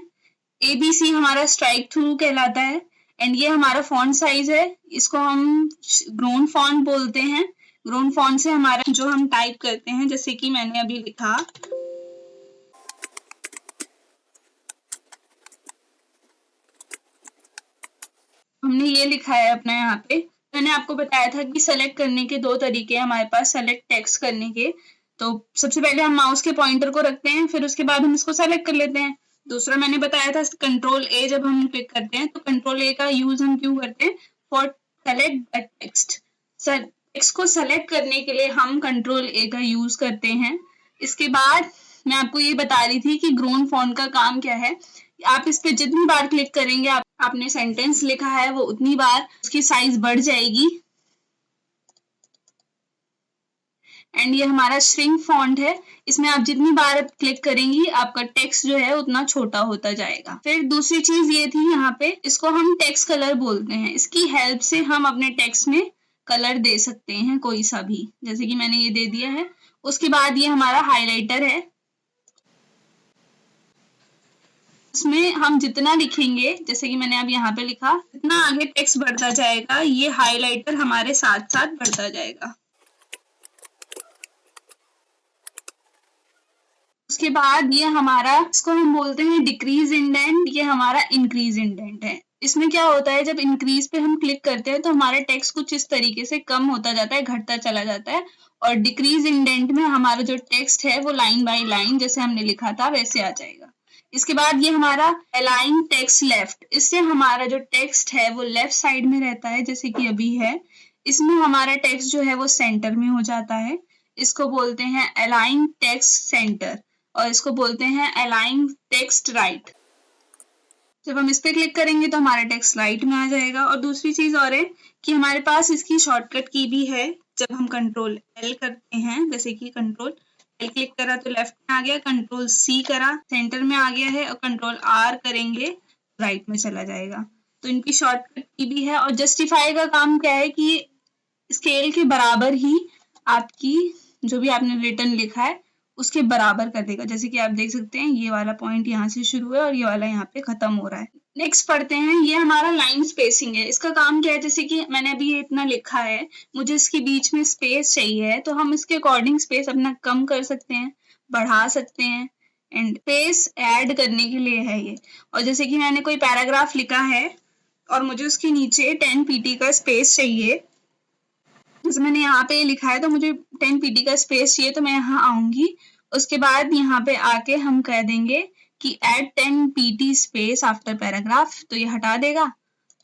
ABC हमारा स्ट्राइक थ्रू कहलाता है एंड ये हमारा फॉन्ट साइज है। इसको हम ग्रोन फॉन्ट बोलते हैं। ग्रोन फॉन्ट से हमारा जो हम टाइप करते हैं, जैसे कि मैंने अभी लिखा, हमने ये लिखा है अपना यहाँ पे। मैंने आपको बताया था कि सेलेक्ट करने के दो तरीके हैं हमारे पास, सेलेक्ट टेक्स्ट करने के। तो सबसे पहले हम माउस के पॉइंटर को रखते हैं, फिर उसके बाद हम इसको सेलेक्ट कर लेते हैं। दूसरा मैंने बताया था कंट्रोल A जब हम क्लिक करते हैं, तो कंट्रोल A का यूज हम क्यों करते हैं, for select the text. Text को सेलेक्ट करने के लिए हम कंट्रोल A का यूज करते हैं। इसके बाद मैं आपको ये बता रही थी कि ग्रोन फॉन्ट का काम क्या है। आप इस पे जितनी बार क्लिक करेंगे, आपने सेंटेंस लिखा है वो उतनी बार उसकी साइज बढ़ जाएगी। एंड ये हमारा श्रिंक फॉन्ट है, इसमें आप जितनी बार क्लिक करेंगी आपका टेक्स्ट जो है उतना छोटा होता जाएगा। फिर दूसरी चीज ये थी यहाँ पे, इसको हम टेक्स्ट कलर बोलते हैं। इसकी हेल्प से हम अपने टेक्स्ट में कलर दे सकते हैं कोई सा भी, जैसे कि मैंने ये दे दिया है। उसके बाद ये हमारा हाइलाइटर है, इसमें हम जितना लिखेंगे, जैसे कि मैंने अब यहाँ पे लिखा, जितना आगे टेक्स्ट बढ़ता जाएगा ये हाइलाइटर हमारे साथ साथ बढ़ता जाएगा। उसके बाद ये हमारा, इसको हम बोलते हैं डिक्रीज इंडेंट, ये हमारा इंक्रीज इंडेंट है। इसमें क्या होता है, जब इंक्रीज पे हम क्लिक करते हैं तो हमारा टेक्स्ट कुछ इस तरीके से कम होता जाता है, घटता चला जाता है, और डिक्रीज इंडेंट में हमारा जो टेक्स्ट है वो लाइन बाय लाइन जैसे हमने लिखा था वैसे आ जाएगा। इसके बाद ये हमारा अलाइन टेक्स्ट लेफ्ट, इससे हमारा जो टेक्स्ट है वो लेफ्ट साइड में रहता है जैसे कि अभी है। इसमें हमारा टेक्स्ट जो है वो सेंटर में हो जाता है, इसको बोलते हैं अलाइन टेक्स्ट सेंटर, और इसको बोलते हैं अलाइन टेक्स्ट राइट। जब हम इस पे क्लिक करेंगे तो हमारा टेक्स्ट राइट में आ जाएगा। और दूसरी चीज और है कि हमारे पास इसकी शॉर्टकट की भी है। जब हम कंट्रोल एल करते हैं, जैसे कि कंट्रोल एल क्लिक करा तो लेफ्ट में आ गया, कंट्रोल सी करा सेंटर में आ गया है, और कंट्रोल आर करेंगे राइट में चला जाएगा। तो इनकी शॉर्टकट की भी है। और जस्टिफाई का काम क्या है कि स्केल के बराबर ही आपकी जो भी आपने रिटर्न लिखा है उसके बराबर कर देगा। जैसे कि आप देख सकते हैं ये वाला पॉइंट यहाँ से शुरू है और ये वाला यहाँ पे खत्म हो रहा है। नेक्स्ट पढ़ते हैं, ये हमारा लाइन स्पेसिंग है। इसका काम क्या है, जैसे कि मैंने अभी ये इतना लिखा है, मुझे इसके बीच में स्पेस चाहिए, तो हम इसके अकॉर्डिंग स्पेस अपना कम कर सकते हैं, बढ़ा सकते हैं, एंड स्पेस ऐड करने के लिए है ये। और जैसे कि मैंने कोई पैराग्राफ लिखा है और मुझे उसके नीचे 10 pt का स्पेस चाहिए, जैसे मैंने यहाँ पे लिखा है तो मुझे 10 pt का स्पेस चाहिए, तो मैं यहाँ आऊंगी। उसके बाद यहाँ पे आके हम कह देंगे कि add 10 pt space after paragraph, तो ये हटा देगा।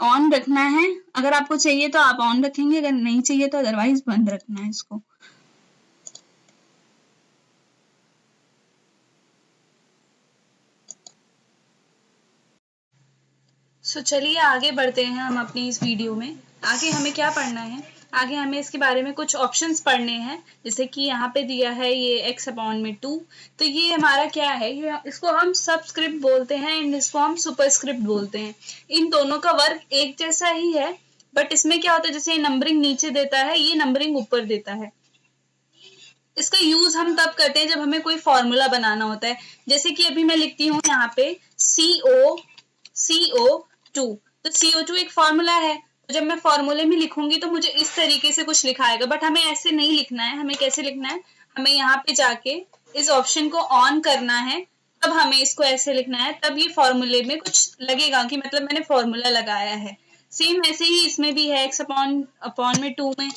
ऑन रखना है, अगर आपको चाहिए तो आप ऑन रखेंगे, अगर नहीं चाहिए तो अदरवाइज बंद रखना है इसको। सो चलिए आगे बढ़ते हैं हम अपनी इस वीडियो में। आगे हमें क्या पढ़ना है, आगे हमें इसके बारे में कुछ ऑप्शंस पढ़ने हैं। जैसे कि यहाँ पे दिया है ये x/2, तो ये हमारा क्या है, ये इसको हम सबस्क्रिप्ट बोलते हैं एंड इसको हम सुपरस्क्रिप्ट बोलते हैं। इन दोनों का वर्क एक जैसा ही है, बट इसमें क्या होता है, जैसे नंबरिंग नीचे देता है, ये नंबरिंग ऊपर देता है। इसका यूज हम तब करते हैं जब हमें कोई फॉर्मूला बनाना होता है। जैसे कि अभी मैं लिखती हूँ यहाँ पे CO2, तो CO2 एक फॉर्मूला है, तो जब मैं फॉर्मूले में लिखूंगी तो मुझे इस तरीके से कुछ लिखा आएगा, बट हमें ऐसे नहीं लिखना है। हमें कैसे लिखना है, हमें यहाँ पे जाके इस ऑप्शन को ऑन करना है, तब हमें इसको ऐसे लिखना है, तब ये फॉर्मूले में कुछ लगेगा कि मतलब मैंने फॉर्मूला लगाया है। सेम ऐसे ही इसमें भी है x/2 में।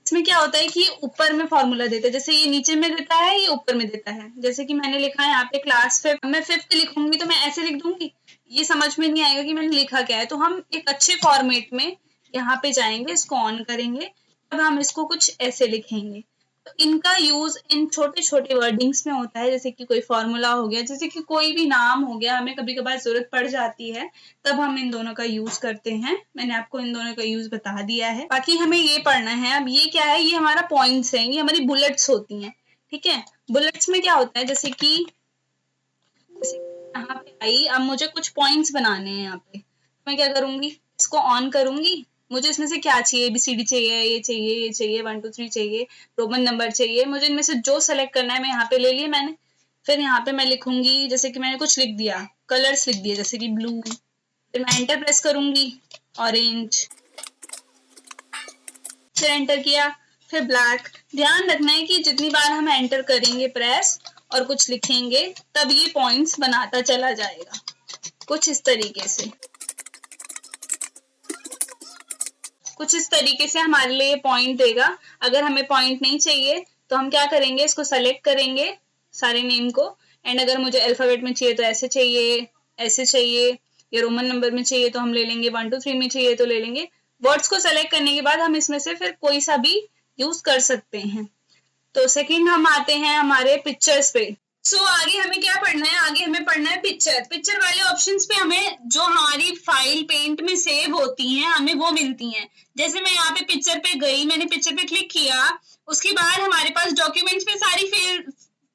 इसमें क्या होता है कि ऊपर में फॉर्मूला देता है, जैसे ये नीचे में देता है, ये ऊपर में देता है। जैसे कि मैंने लिखा है यहाँ पे क्लास 5, मैं 5th लिखूंगी तो मैं ऐसे लिख दूंगी, ये समझ में नहीं आएगा कि मैंने लिखा क्या है। तो हम एक अच्छे फॉर्मेट में यहाँ पे जाएंगे, इसको ऑन करेंगे, अब हम इसको कुछ ऐसे लिखेंगे। तो इनका यूज इन छोटे छोटे वर्डिंग्स में होता है, जैसे कि कोई फॉर्मूला हो गया, जैसे कि कोई भी नाम हो गया, हमें कभी कभार जरूरत पड़ जाती है, तब हम इन दोनों का यूज करते हैं। मैंने आपको इन दोनों का यूज बता दिया है। बाकी हमें ये पढ़ना है। अब ये क्या है, ये हमारा पॉइंट्स है, ये हमारी बुलेट्स होती हैं, ठीक है। बुलेट्स में क्या होता है, जैसे कि यहाँ पे आई, अब मुझे कुछ पॉइंट्स बनाने हैं यहाँ पे, मैं क्या करूंगी, इसको ऑन करूंगी। मुझे इसमें से क्या चाहिए, ABCD चाहिए, ये चाहिए, ये चाहिए, 1 2 3 चाहिए, रोमन नंबर चाहिए, मुझे इनमें से जो सेलेक्ट करना है मैं यहाँ पे ले लिया मैंने। फिर यहाँ पे मैं लिखूंगी, जैसे कि मैंने कुछ लिख दिया, कलर्स लिख दिए, जैसे कि ब्लू, फिर मैं एंटर प्रेस करूंगी, ऑरेंज, फिर एंटर किया, फिर ब्लैक। ध्यान रखना है कि जितनी बार हम एंटर करेंगे प्रेस और कुछ लिखेंगे, तब ये पॉइंट्स बनाता चला जाएगा, कुछ इस तरीके से। कुछ इस तरीके से हमारे लिए पॉइंट देगा। अगर हमें पॉइंट नहीं चाहिए तो हम क्या करेंगे, इसको सेलेक्ट करेंगे सारे नेम को, एंड अगर मुझे अल्फाबेट में चाहिए तो ऐसे चाहिए, ऐसे चाहिए, या रोमन नंबर में चाहिए तो हम ले लेंगे, 1 2 3 में चाहिए तो ले लेंगे। वर्ड्स को सेलेक्ट करने के बाद हम इसमें से फिर कोई सा भी यूज कर सकते हैं। तो सेकंड हम आते हैं हमारे पिक्चर्स पे। आगे हमें क्या पढ़ना है, आगे हमें पढ़ना है पिक्चर वाले ऑप्शंस पे हमें जो हमारी फाइल पेंट में सेव होती हैं हमें वो मिलती हैं। जैसे मैं यहाँ पे पिक्चर पे गई, मैंने पिक्चर पे क्लिक किया, उसके बाद हमारे पास डॉक्यूमेंट्स में सारी फिर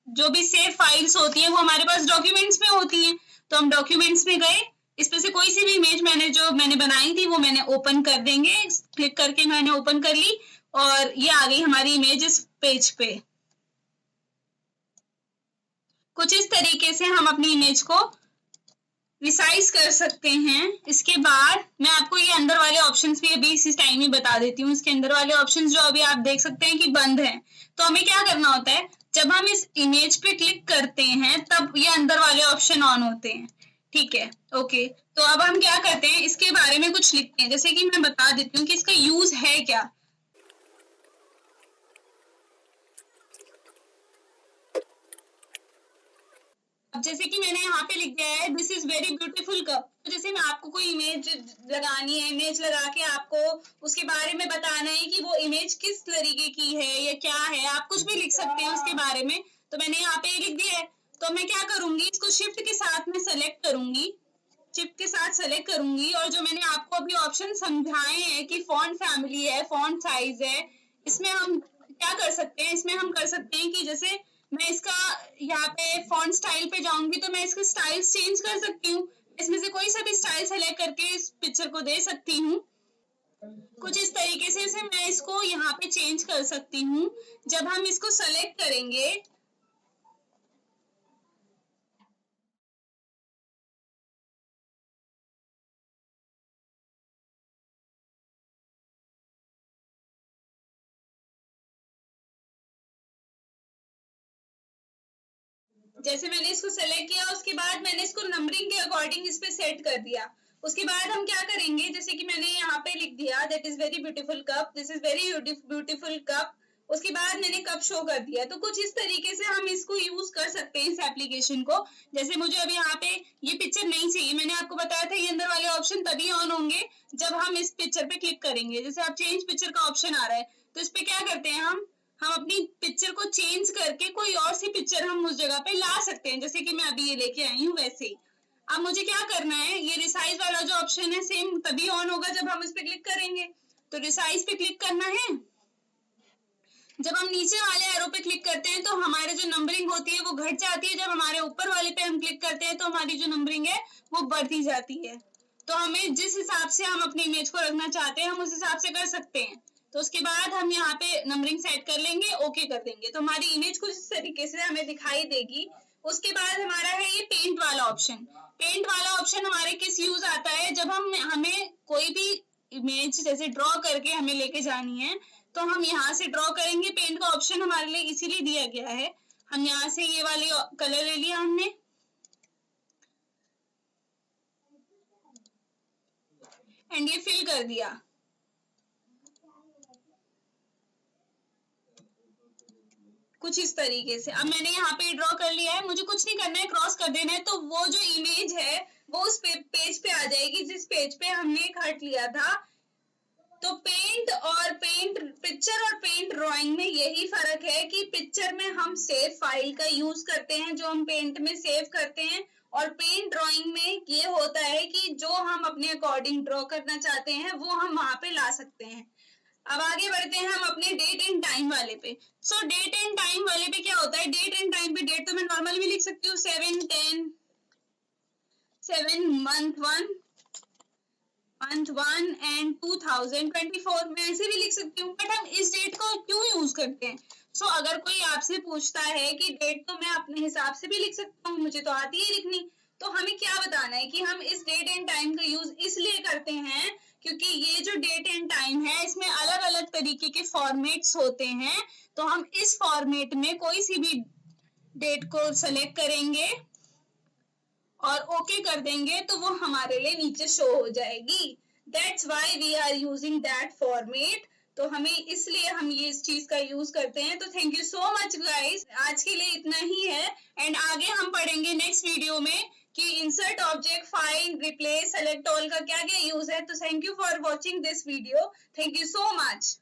जो भी सेव फाइल्स होती हैं वो हमारे पास डॉक्यूमेंट्स में होती हैं। तो हम डॉक्यूमेंट्स में गए, इसमें से कोई सी भी इमेज मैंने बनाई थी वो मैंने ओपन कर देंगे, क्लिक करके मैंने ओपन कर ली और ये आ गई हमारी इमेज इस पेज पे। कुछ इस तरीके से हम अपनी इमेज को रिसाइज कर सकते हैं। इसके बाद मैं आपको ये अंदर वाले ऑप्शंस भी अभी इसी टाइम ही बता देती हूँ। इसके अंदर वाले ऑप्शंस जो अभी आप देख सकते हैं कि बंद हैं, तो हमें क्या करना होता है, जब हम इस इमेज पे क्लिक करते हैं तब ये अंदर वाले ऑप्शन ऑन होते हैं। ठीक है, ओके। तो अब हम क्या करते हैं, इसके बारे में कुछ लिखते हैं, जैसे कि मैं बता देती हूँ कि इसका यूज है क्या। अब जैसे कि मैंने यहाँ पे लिख दिया है this is very beautiful cup. तो जैसे मैं आपको कोई इमेज लगानी है, इमेज लगा के आपको उसके बारे में बताना है कि वो इमेज किस तरीके की है या क्या है, आप कुछ भी लिख सकते हैं उसके बारे में। तो मैंने यहाँ पे लिख दिया है, तो मैं क्या करूंगी, इसको शिफ्ट के साथ में सेलेक्ट करूंगी, शिफ्ट के साथ सेलेक्ट करूंगी और जो मैंने आपको अभी ऑप्शन समझाए हैं कि फॉन्ट फैमिली है, फॉन्ट साइज है, इसमें हम क्या कर सकते हैं, इसमें हम कर सकते हैं कि जैसे मैं इसका यहाँ पे फॉन्ट स्टाइल पे जाऊंगी तो मैं इसके स्टाइल्स चेंज कर सकती हूँ। इसमें से कोई सा भी स्टाइल सेलेक्ट करके इस पिक्चर को दे सकती हूँ। कुछ इस तरीके से मैं इसको यहाँ पे चेंज कर सकती हूँ। जब हम इसको सेलेक्ट करेंगे जैसे मैंने इसको सेलेक्ट किया, उसके बाद मैंने इसको नंबरिंग के अकॉर्डिंग इस पे सेट कर दिया। उसके बाद हम क्या करेंगे, जैसे कि मैंने यहाँ पे लिख दिया that is very beautiful cup, this is very beautiful cup. उसके बाद मैंने कप शो कर दिया। तो कुछ इस तरीके से हम इसको यूज कर सकते हैं इस एप्लीकेशन को। जैसे मुझे अभी यहाँ पे ये पिक्चर नहीं चाहिए, मैंने आपको बताया था ये अंदर वाले ऑप्शन तभी ऑन होंगे जब हम इस पिक्चर पे क्लिक करेंगे। जैसे आप चेंज पिक्चर का ऑप्शन आ रहा है तो इस पे क्या करते हैं, हम अपनी पिक्चर को चेंज करके कोई और सी पिक्चर हम उस जगह पे ला सकते हैं, जैसे कि मैं अभी ये लेके आई हूँ वैसे ही। अब मुझे क्या करना है, ये रिसाइज वाला जो ऑप्शन है सेम तभी ऑन होगा जब हम इस पे क्लिक करेंगे। तो रिसाइज पे क्लिक करना है। जब हम नीचे वाले एरो पे क्लिक करते हैं तो हमारे जो नंबरिंग होती है वो घट जाती है, जब हमारे ऊपर वाले पे हम क्लिक करते हैं तो हमारी जो नंबरिंग है वो बढ़ती जाती है। तो हमें जिस हिसाब से हम अपनी इमेज को रखना चाहते हैं हम उस हिसाब से कर सकते हैं। तो उसके बाद हम यहाँ पे नंबरिंग सेट कर लेंगे, ओके कर देंगे, तो हमारी इमेज कुछ इस तरीके से हमें दिखाई देगी। उसके बाद हमारा है ये पेंट वाला ऑप्शन। पेंट वाला ऑप्शन हमारे किस यूज आता है, जब हमें कोई भी इमेज जैसे ड्रॉ करके हमें लेके जानी है तो हम यहाँ से ड्रॉ करेंगे। पेंट का ऑप्शन हमारे लिए इसीलिए दिया गया है। हम यहाँ से ये वाली कलर ले लिया हमने एंड ये फिल कर दिया। कुछ इस तरीके से अब मैंने यहाँ पे ड्रॉ कर लिया है, मुझे कुछ नहीं करना है, क्रॉस कर देना है। तो वो जो इमेज है वो उस पेज पे आ जाएगी जिस पेज पे हमने काट लिया था। तो पेंट पिक्चर और पेंट ड्राइंग में यही फर्क है कि पिक्चर में हम सेव फाइल का यूज करते हैं जो हम पेंट में सेव करते हैं, और पेंट ड्राइंग में ये होता है कि जो हम अपने अकॉर्डिंग ड्रॉ करना चाहते हैं वो हम वहां पे ला सकते हैं। अब आगे बढ़ते हैं हम अपने डेट एंड टाइम वाले पे। सो डेट एंड टाइम वाले पे क्या होता है, डेट एंड टाइम पे डेट तो मैं नॉर्मल भी लिख सकती हूँ 7 मंथ 1 एंड 2024 मैं ऐसे भी लिख सकती हूँ। बट हम इस डेट को क्यों यूज करते हैं, सो अगर कोई आपसे पूछता है कि डेट तो मैं अपने हिसाब से भी लिख सकता हूँ, मुझे तो आती है लिखनी, तो हमें क्या बताना है कि हम इस डेट एंड टाइम का यूज इसलिए करते हैं क्योंकि ये जो डेट एंड टाइम है इसमें अलग अलग तरीके के फॉर्मेट्स होते हैं। तो हम इस फॉर्मेट में कोई सी भी डेट को सेलेक्ट करेंगे और ओके कर देंगे तो वो हमारे लिए नीचे शो हो जाएगी। That's why we are using that format। तो हमें इसलिए हम ये इस चीज का यूज करते हैं। तो thank you so much guys, आज के लिए इतना ही है एंड आगे हम पढ़ेंगे नेक्स्ट वीडियो में कि insert object, find, replace, select all का क्या क्या यूज है। तो thank you for watching this video, thank you so much.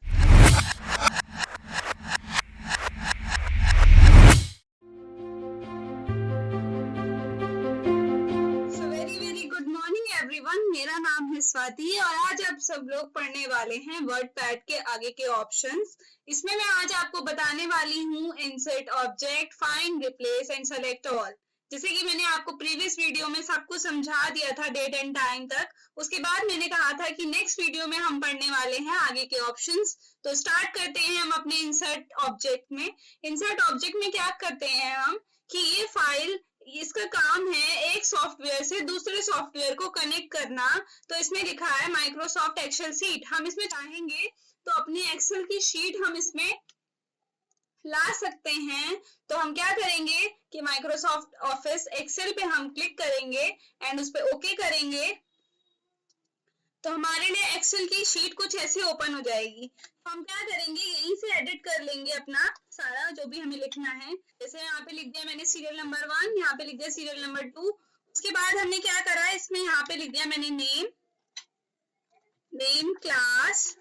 मेरा नाम है स्वाति और आज आप सब लोग पढ़ने वाले हैं वर्डपैड के आगे के ऑप्शंस। इसमें मैं आज आपको बताने वाली हूँ insert object, find, replace and select all. जैसे कि मैंने आपको प्रीवियस वीडियो में सब कुछ समझा दिया था डेट एंड टाइम तक। उसके बाद मैंने कहा था कि नेक्स्ट वीडियो में हम पढ़ने वाले हैं आगे के ऑप्शंस। तो स्टार्ट करते हैं हम अपने इंसर्ट ऑब्जेक्ट में। इंसर्ट ऑब्जेक्ट में क्या करते हैं हम कि ये फाइल, इसका काम है एक सॉफ्टवेयर से दूसरे सॉफ्टवेयर को कनेक्ट करना। तो इसमें लिखा है माइक्रोसॉफ्ट एक्सेल शीट। हम इसमें चाहेंगे तो अपनी एक्सेल की शीट हम इसमें ला सकते हैं। तो हम क्या करेंगे कि माइक्रोसॉफ्ट ऑफिस एक्सेल पे हम क्लिक करेंगे एंड उस पर ओके करेंगे तो हमारे लिए एक्सेल की शीट कुछ ऐसे ओपन हो जाएगी। तो हम क्या करेंगे, यहीं से एडिट कर लेंगे अपना सारा जो भी हमें लिखना है। जैसे यहाँ पे लिख दिया मैंने सीरियल नंबर 1, यहाँ पे लिख दिया सीरियल नंबर 2। उसके बाद हमने क्या करा, इसमें यहाँ पे लिख दिया मैंने नेम, क्लास,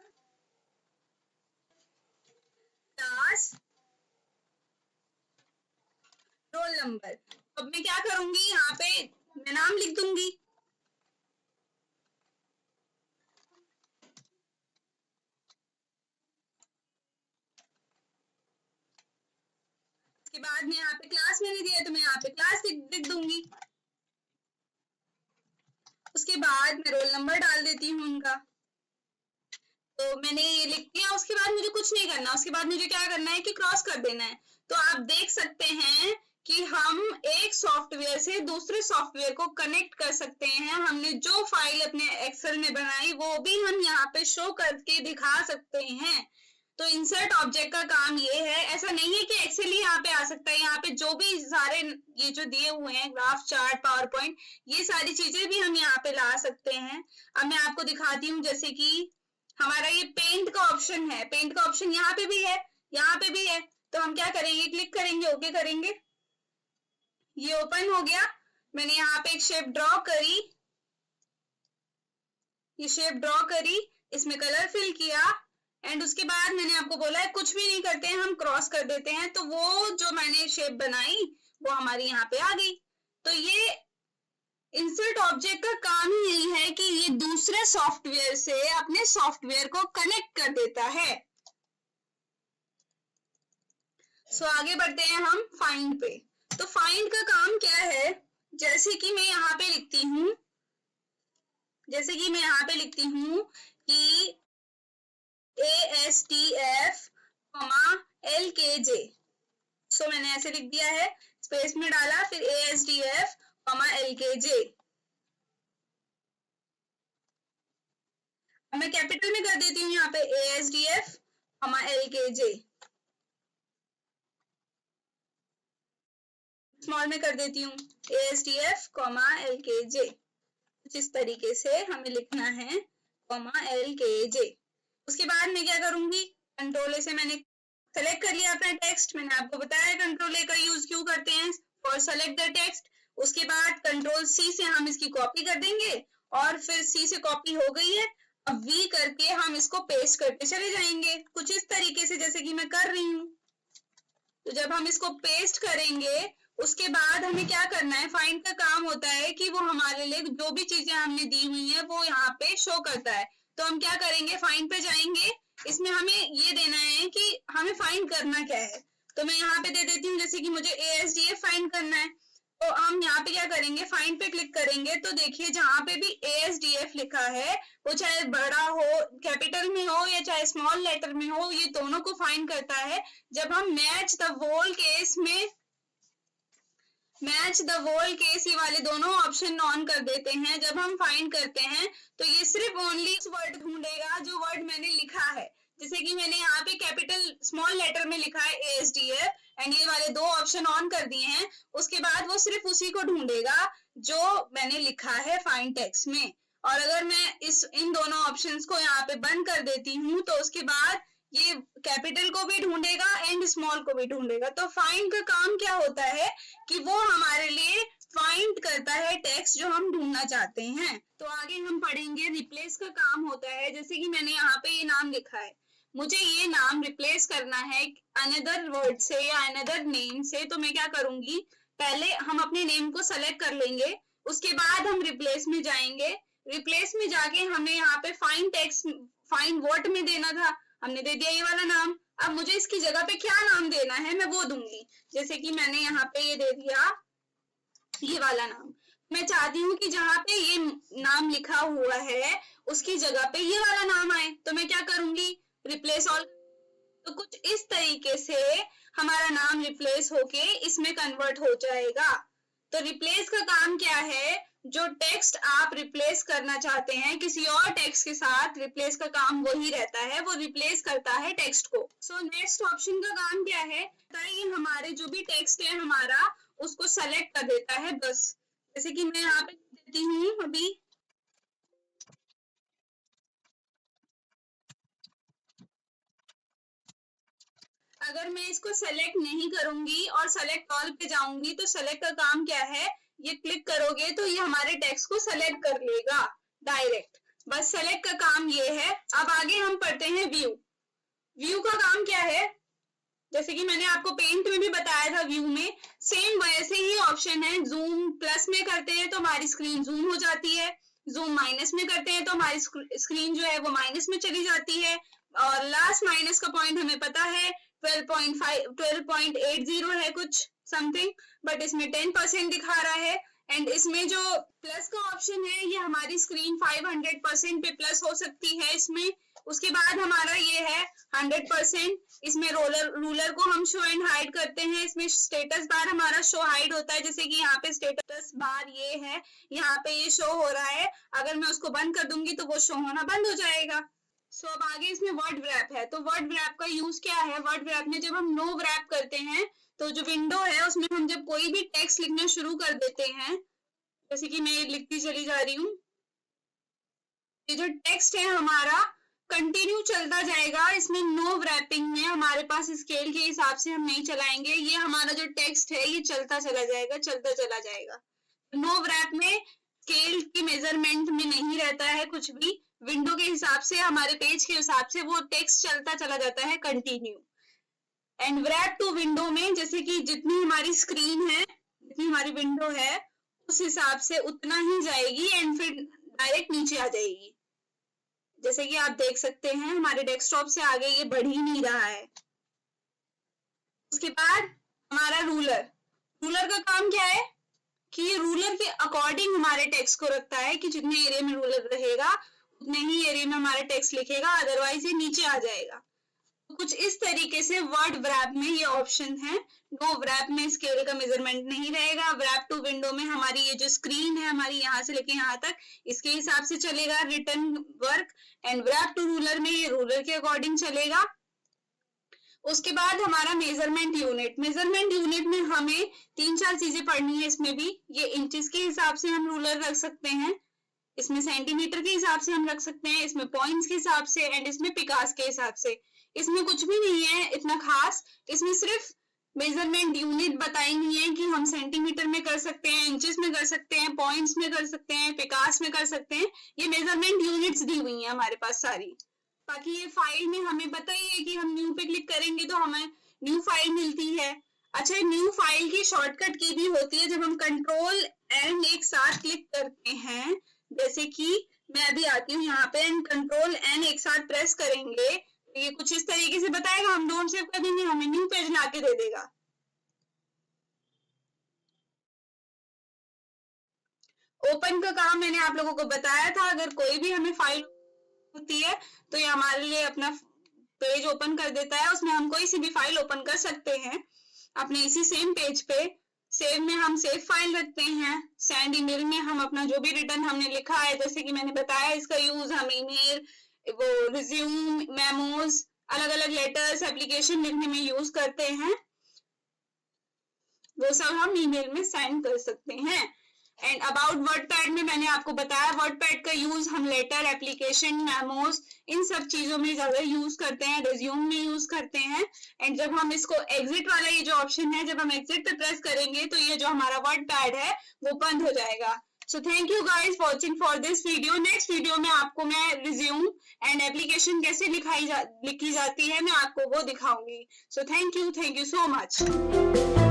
रोल नंबर। अब मैं क्या करूंगी, यहाँ पे मैं नाम लिख दूंगी। उसके बाद में यहाँ पे क्लास मैंने दिया तो मैं यहाँ पे क्लास लिख दूंगी। उसके बाद मैं रोल नंबर डाल देती हूँ उनका। तो मैंने ये लिख दिया। उसके बाद मुझे कुछ नहीं करना, उसके बाद मुझे क्या करना है कि क्रॉस कर देना है। तो आप देख सकते हैं कि हम एक सॉफ्टवेयर से दूसरे सॉफ्टवेयर को कनेक्ट कर सकते हैं। हमने जो फाइल अपने एक्सेल में बनाई वो भी हम यहाँ पे शो करके दिखा सकते हैं। तो इंसर्ट ऑब्जेक्ट का काम ये है। ऐसा नहीं है कि एक्सेल ही यहाँ पे आ सकता है, यहाँ पे जो भी सारे ये जो दिए हुए हैं ग्राफ, चार्ट, पावर पॉइंट, ये सारी चीजें भी हम यहाँ पे ला सकते हैं। अब मैं आपको दिखाती हूँ। जैसे कि हमारा ये पेंट का ऑप्शन है, पेंट का ऑप्शन यहाँ पे भी है, यहाँ पे भी है। तो हम क्या करेंगे, क्लिक करेंगे, ओके करेंगे। ये ओपन हो गया। मैंने यहाँ पे एक शेप ड्रॉ करी, ये शेप ड्रॉ करी, इसमें कलर फिल किया एंड उसके बाद मैंने आपको बोला है कुछ भी नहीं करते हैं, हम क्रॉस कर देते हैं। तो वो जो मैंने शेप बनाई वो हमारी यहाँ पे आ गई। तो ये इंसर्ट ऑब्जेक्ट का काम ही यही है कि ये दूसरे सॉफ्टवेयर से अपने सॉफ्टवेयर को कनेक्ट कर देता है। सो आगे बढ़ते हैं हम फाइंड पे। तो फाइंड का काम क्या है, जैसे कि मैं यहाँ पे लिखती हूँ, कि ASTF, LKJ। सो मैंने ऐसे लिख दिया है, स्पेस में डाला, फिर ASTF, LKJ। मैं कैपिटल में कर देती हूँ यहाँ पे ASTF, LKJ। स्मॉल में कर देती हूँ ASTF, LKJ। कुछ इस तरीके से हमें लिखना है, LKJ। उसके बाद मैं क्या करूंगी, कंट्रोल ए से मैंने सेलेक्ट कर लिया अपना टेक्स्ट। मैंने आपको बताया कंट्रोल ए का यूज क्यों करते हैं, फॉर सेलेक्ट द टेक्स्ट। उसके बाद कंट्रोल सी से हम इसकी कॉपी कर देंगे और फिर सी से कॉपी हो गई है, अब वी करके हम इसको पेस्ट करते चले जाएंगे कुछ इस तरीके से, जैसे कि मैं कर रही हूँ। तो जब हम इसको पेस्ट करेंगे उसके बाद हमें क्या करना है, फाइंड का काम होता है कि वो हमारे लिए जो भी चीजें हमने दी हुई है वो यहाँ पे शो करता है। तो हम क्या करेंगे, फाइंड पे जाएंगे, इसमें हमें ये देना है कि हमें फाइंड करना क्या है। तो मैं यहाँ पे दे देती हूँ, जैसे कि मुझे ASDF फाइंड करना है। तो हम यहाँ पे क्या करेंगे, फाइंड पे क्लिक करेंगे। तो देखिए जहाँ पे भी ASDF लिखा है वो चाहे बड़ा हो, कैपिटल में हो या चाहे स्मॉल लेटर में हो, ये दोनों को फाइंड करता है। जब हम मैच द वोल केस ये वाले दोनों ऑप्शन ऑन कर देते हैं, जब हम फाइंड करते हैं तो ये सिर्फ ओनली वर्ड ढूंढेगा जो वर्ड मैंने लिखा है। जैसे कि मैंने यहाँ पे कैपिटल स्मॉल लेटर में लिखा है ASDF एंड ये वाले दो ऑप्शन ऑन कर दिए हैं। उसके बाद वो सिर्फ उसी को ढूंढेगा जो मैंने लिखा है फाइंड टेक्स्ट में। और अगर मैं इन दोनों ऑप्शंस को यहाँ पे बंद कर देती हूँ तो उसके बाद ये कैपिटल को भी ढूंढेगा एंड स्मॉल को भी ढूंढेगा। तो फाइंड का काम क्या होता है कि वो हमारे लिए फाइंड करता है टेक्स्ट जो हम ढूंढना चाहते हैं। तो आगे हम पढ़ेंगे रिप्लेस का काम होता है। जैसे कि मैंने यहाँ पे ये नाम लिखा है, मुझे ये नाम रिप्लेस करना है अनदर वर्ड से या अनदर नेम से। तो मैं क्या करूंगी, पहले हम अपने नेम को सेलेक्ट कर लेंगे, उसके बाद हम रिप्लेस में जाएंगे। रिप्लेस में जाके हमें यहाँ पे फाइंड टेक्स्ट, फाइंड व्हाट में देना था, हमने दे दिया ये वाला नाम। अब मुझे इसकी जगह पे क्या नाम देना है मैं वो दूंगी, जैसे कि मैंने यहाँ पे ये दे दिया ये वाला नाम। मैं चाहती हूँ कि जहाँ पे ये नाम लिखा हुआ है उसकी जगह पे ये वाला नाम आए, तो मैं क्या करूंगी, रिप्लेस ऑल। तो कुछ इस तरीके से हमारा नाम रिप्लेस होके इसमें कन्वर्ट हो जाएगा। तो रिप्लेस का काम क्या है, जो टेक्स्ट आप रिप्लेस करना चाहते हैं किसी और टेक्स्ट के साथ, रिप्लेस का काम वही रहता है, वो रिप्लेस करता है टेक्स्ट को। सो नेक्स्ट ऑप्शन का काम क्या है, ये हमारे जो भी टेक्स्ट है हमारा उसको सेलेक्ट कर देता है बस। जैसे कि मैं यहाँ पे देती हूँ अभी, अगर मैं इसको सेलेक्ट नहीं करूंगी और सेलेक्ट ऑल पे जाऊंगी तो सेलेक्ट का काम क्या है, ये क्लिक करोगे तो ये हमारे टेक्स्ट को सेलेक्ट कर लेगा डायरेक्ट, बस सेलेक्ट का काम ये है। अब आगे हम पढ़ते हैं व्यू। व्यू का काम क्या है, जैसे कि मैंने आपको पेंट में भी बताया था, व्यू में सेम वैसे ही ऑप्शन है। जूम प्लस में करते हैं तो हमारी स्क्रीन जूम हो जाती है, जूम माइनस में करते हैं तो हमारी स्क्रीन जो है वो माइनस में चली जाती है, और लास्ट माइनस का पॉइंट हमें पता है 12.80 है कुछ समथिंग, बट इसमें 10% दिखा रहा है। एंड इसमें जो प्लस का ऑप्शन है ये हमारी स्क्रीन 500% पे प्लस हो सकती है इसमें। उसके बाद हमारा ये है 100%, इसमें रूलर को हम शो एंड हाइड करते हैं। इसमें स्टेटस बार हमारा शो हाइड होता है, जैसे कि यहाँ पे स्टेटस बार ये है, यहाँ पे ये शो हो रहा है, अगर मैं उसको बंद कर दूंगी तो वो शो होना बंद हो जाएगा। सो अब आगे इसमें वर्ड व्रैप है। तो वर्ड व्रैप का यूज क्या है, वर्ड व्रैप में जब हम नो व्रैप करते हैं तो जो विंडो है उसमें हम जब कोई भी टेक्स्ट लिखना शुरू कर देते हैं, जैसे कि मैं लिखती चली जा रही हूँ, ये जो टेक्स्ट है हमारा कंटिन्यू चलता जाएगा, इसमें नो व्रैपिंग में हमारे पास स्केल के हिसाब से हम नहीं चलाएंगे, ये हमारा जो टेक्स्ट है ये चलता चला जाएगा, चलता चला जाएगा। नो व्रैप में स्केल की मेजरमेंट में नहीं रहता है कुछ भी, विंडो के हिसाब से हमारे पेज के हिसाब से वो टेक्स्ट चलता चला जाता है continue. And wrap to window में जैसे कि जितनी हमारी स्क्रीन है, जितनी हमारी विंडो है उस हिसाब से उतना ही जाएगी एंड फिर डायरेक्ट नीचे आ जाएगी। जैसे कि आप देख सकते हैं हमारे डेस्कटॉप से आगे ये बढ़ ही नहीं रहा है। उसके बाद हमारा रूलर, रूलर का काम क्या है कि ये रूलर के अकॉर्डिंग हमारे टेक्स्ट को रखता है कि जितने एरिया में रूलर रहेगा उतने ही एरिया में हमारा टेक्स्ट लिखेगा, अदरवाइज ये नीचे आ जाएगा। तो कुछ इस तरीके से वर्ड व्रैप में ये ऑप्शन है। नो व्रैप में स्केल का मेजरमेंट नहीं रहेगा, व्रैप टू विंडो में हमारी ये जो स्क्रीन है हमारी यहाँ से लेके यहाँ तक इसके हिसाब से चलेगा return work, and wrap to ruler में ये रूलर के अकॉर्डिंग चलेगा। उसके बाद हमारा मेजरमेंट यूनिट, मेजरमेंट यूनिट में हमें 3-4 चीजें पढ़नी है। इसमें भी ये इंचेस के हिसाब से हम रूलर रख सकते हैं, इसमें सेंटीमीटर के हिसाब से हम रख सकते हैं, इसमें पॉइंट्स के हिसाब से, एंड इसमें पिकास के हिसाब से। इसमें कुछ भी नहीं है इतना खास, इसमें सिर्फ मेजरमेंट यूनिट बताई हुई है कि हम सेंटीमीटर में कर सकते हैं, इंचेस में कर सकते हैं, पॉइंट्स में कर सकते हैं, पिकास में कर सकते हैं। ये मेजरमेंट यूनिट्स दी हुई है हमारे पास सारी। बाकी ये फाइल में हमें पता ही है कि हम न्यू पे क्लिक करेंगे तो हमें न्यू फाइल मिलती है। अच्छा, न्यू फाइल की शॉर्टकट की भी होती है, जब हम कंट्रोल एन एक साथ क्लिक करते हैं, जैसे कि मैं अभी आती हूँ यहाँ पे एंड कंट्रोल एन एक साथ प्रेस करेंगे, ये कुछ इस तरीके से बताएगा, हम डोंट सेव कर देंगे, हमें न्यू पेज ला के दे देगा। ओपन का काम मैंने आप लोगों को बताया था, अगर कोई भी हमें फाइल होती है तो ये हमारे लिए अपना पेज ओपन कर देता है, उसमें हम कोई सी भी फाइल ओपन कर सकते हैं अपने इसी सेम पेज पे। सेव में हम सेव फाइल रखते हैं, सेंड ईमेल में हम अपना जो भी रिटर्न हमने लिखा है, जैसे कि मैंने बताया इसका यूज हम ईमेल, वो रिज्यूम, मेमोज, अलग अलग लेटर्स, एप्लीकेशन लिखने में यूज करते हैं, वो सब हम ईमेल में सेंड कर सकते हैं। एंड अबाउट वर्डपैड में मैंने आपको बताया, वर्डपैड का यूज हम लेटर, एप्लीकेशन, मेमोज, इन सब चीजों में ज्यादा यूज करते हैं, रिज्यूम में यूज करते हैं। एंड जब हम इसको एग्जिट वाला ये जो ऑप्शन है, जब हम एग्जिट पे प्रेस करेंगे तो ये जो हमारा वर्डपैड है वो बंद हो जाएगा। So thank you guys watching for this video. Next video में आपको मैं रिज्यूम एंड एप्लीकेशन कैसे लिखी जाती है मैं आपको वो दिखाऊंगी। So thank you so much.